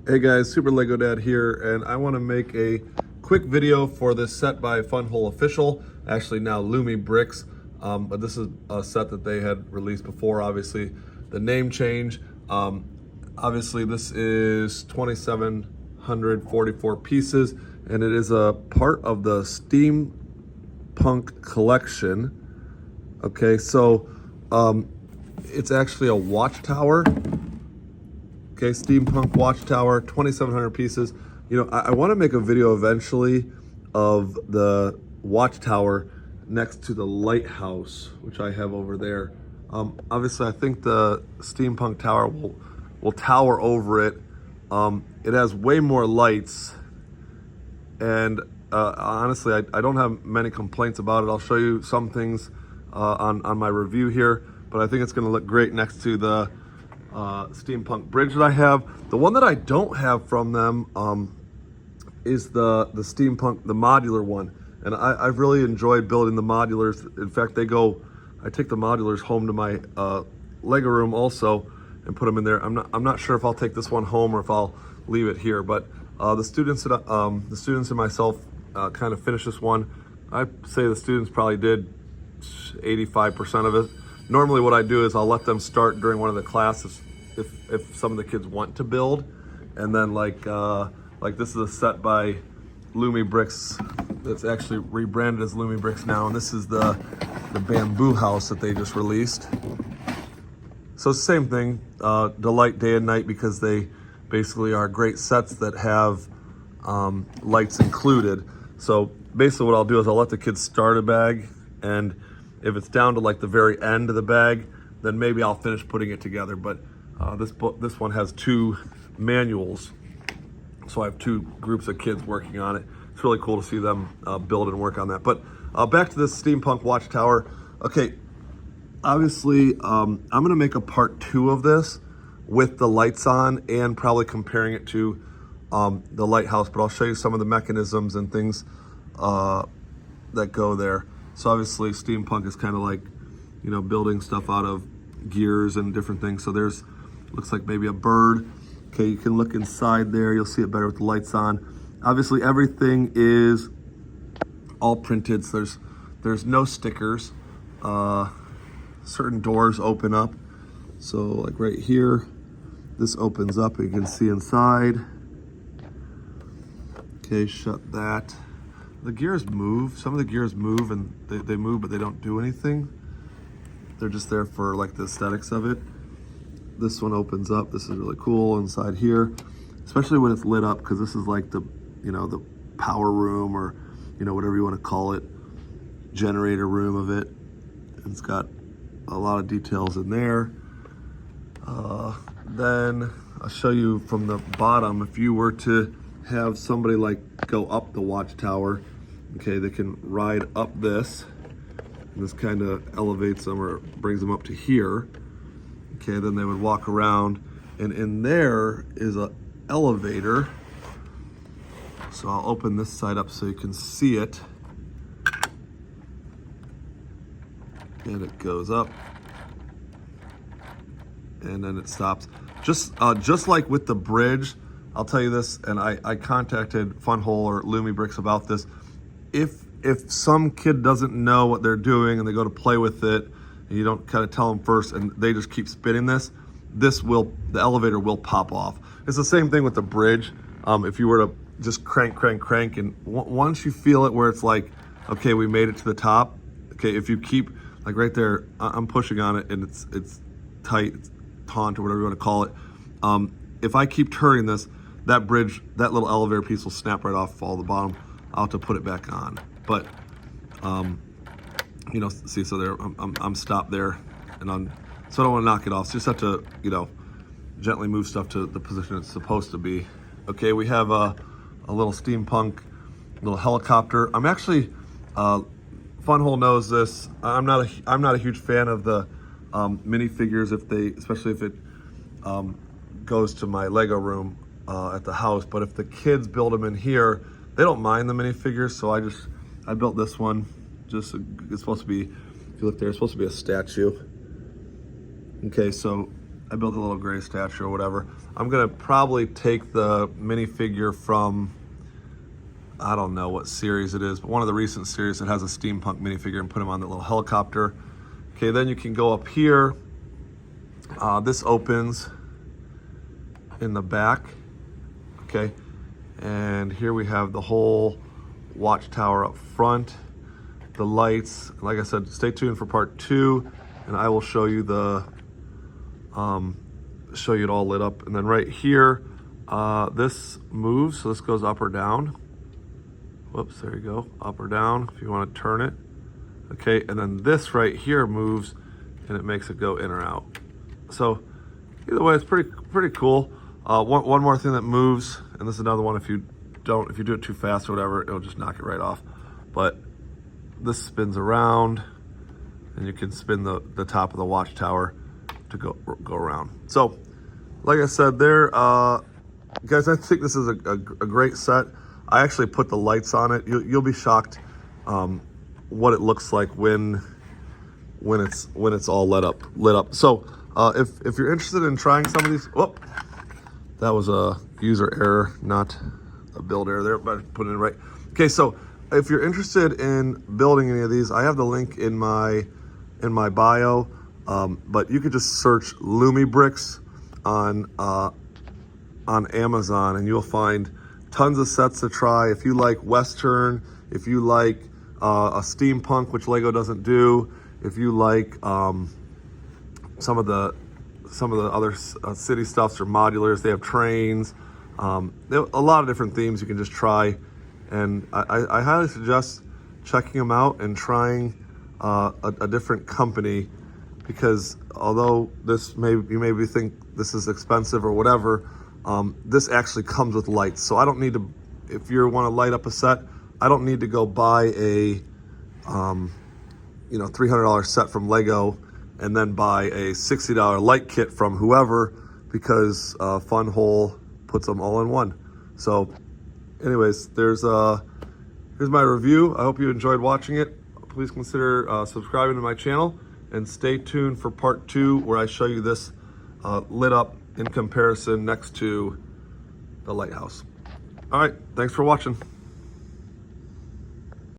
Hey guys, Super Lego Dad here, and I want to make a quick video for this set by Funhole Official, actually now Lumi Bricks, but this is a set that they had released before, obviously the name change. Obviously this is 2,744 pieces, and it is a part of the Steampunk collection. Okay, so it's actually a watchtower. Okay, Steampunk Watchtower, 2,700 pieces. You know, I want to make a video eventually of the Watchtower next to the lighthouse, which I have over there. Obviously, I think the Steampunk Tower will tower over it. It has way more lights, and honestly, I don't have many complaints about it. I'll show you some things on my review here, but I think it's going to look great next to the Steampunk bridge that I have. The one that I don't have from them is the Steampunk, the modular one. And I've really enjoyed building the modulars. In fact, I take the modulars home to my Lego room also and put them in there. I'm not sure if I'll take this one home or if I'll leave it here, but the students and myself kind of finished this one. I'd say the students probably did 85% of it. Normally what I do is I'll let them start during one of the classes if some of the kids want to build. And then like this is a set by Lumi Bricks that's actually rebranded as Lumi Bricks now. And this is the bamboo house that they just released. So it's the same thing, delight day and night, because they basically are great sets that have lights included. So basically what I'll do is I'll let the kids start a bag, and if it's down to like the very end of the bag, then maybe I'll finish putting it together. But this one has two manuals, so I have two groups of kids working on it. It's really cool to see them build and work on that. But back to this Steampunk Watchtower. Okay, obviously I'm gonna make a part 2 of this with the lights on and probably comparing it to the lighthouse, but I'll show you some of the mechanisms and things that go there. So obviously Steampunk is kind of like, you know, building stuff out of gears and different things. So there's, looks like maybe a bird. Okay, you can look inside there. You'll see it better with the lights on. Obviously everything is all printed, so there's no stickers. Certain doors open up. So like right here, this opens up, you can see inside. Okay, shut that. The gears move. Some of the gears move, and they move, but they don't do anything. They're just there for like the aesthetics of it. This one opens up. This is really cool inside here, especially when it's lit up, because this is like the, you know, the power room, or, you know, whatever you want to call it, generator room of it. It's got a lot of details in there. Then I'll show you from the bottom. If you were to have somebody like go up the watchtower, okay, they can ride up this, and this kind of elevates them or brings them up to here. Okay, then they would walk around, and in there is an elevator. So I'll open this side up so you can see it. And it goes up, and then it stops. Just like with the bridge, I'll tell you this, and I contacted Funhole or Lumi Bricks about this. If some kid doesn't know what they're doing and they go to play with it, and you don't kind of tell them first, and they just keep spinning the elevator will pop off. It's the same thing with the bridge. If you were to just crank, and once you feel it where it's like, okay, we made it to the top. Okay, if you keep, like right there, I'm pushing on it, and it's tight, it's taut, or whatever you want to call it. If I keep turning this, that bridge, that little elevator piece will snap right off, fall to the bottom. I'll have to put it back on. But, you know, see, so there, I'm stopped there, and so I don't want to knock it off. So just have to, you know, gently move stuff to the position it's supposed to be. Okay, we have a little Steampunk, little helicopter. I'm actually, Funhole knows this. I'm not a huge fan of the minifigures, especially if it goes to my Lego room at the house. But if the kids build them in here, they don't mind the minifigures. So I built this one. It's supposed to be, if you look there, it's supposed to be a statue. Okay, so I built a little gray statue or whatever. I'm gonna probably take the minifigure from, I don't know what series it is, but one of the recent series that has a steampunk minifigure and put him on that little helicopter. Okay, then you can go up here. This opens in the back, okay? And here we have the whole watchtower up front, the lights. Like I said, stay tuned for part 2, and I will show you the, show you it all lit up. And then right here, this moves, so this goes up or down. Whoops, there you go, up or down if you want to turn it. Okay, and then this right here moves, and it makes it go in or out. So either way, it's pretty cool. One more thing that moves, and this is another one. If you do it too fast or whatever, it'll just knock it right off. But this spins around, and you can spin the top of the watchtower to go around. So, like I said, there, guys, I think this is a great set. I actually put the lights on it. You'll be shocked what it looks like when it's all lit up. So, if you're interested in trying some of these, whoop, that was a user error, not a build error there, but I put it in right. Okay, so if you're interested in building any of these, I have the link in my bio, but you could just search Lumibricks on Amazon, and you'll find tons of sets to try. If you like Western, if you like a steampunk, which Lego doesn't do, if you like some of the other city stuffs or modulars, they have trains. They have a lot of different themes you can just try, and I highly suggest checking them out and trying a different company, because although you maybe think this is expensive or whatever, this actually comes with lights. So I don't need to, if you want to light up a set, I don't need to go buy a $300 set from Lego and then buy a $60 light kit from whoever, because Fun Hole puts them all in one. So anyways, here's my review. I hope you enjoyed watching it. Please consider subscribing to my channel, and stay tuned for part 2, where I show you this lit up in comparison next to the lighthouse. All right, thanks for watching.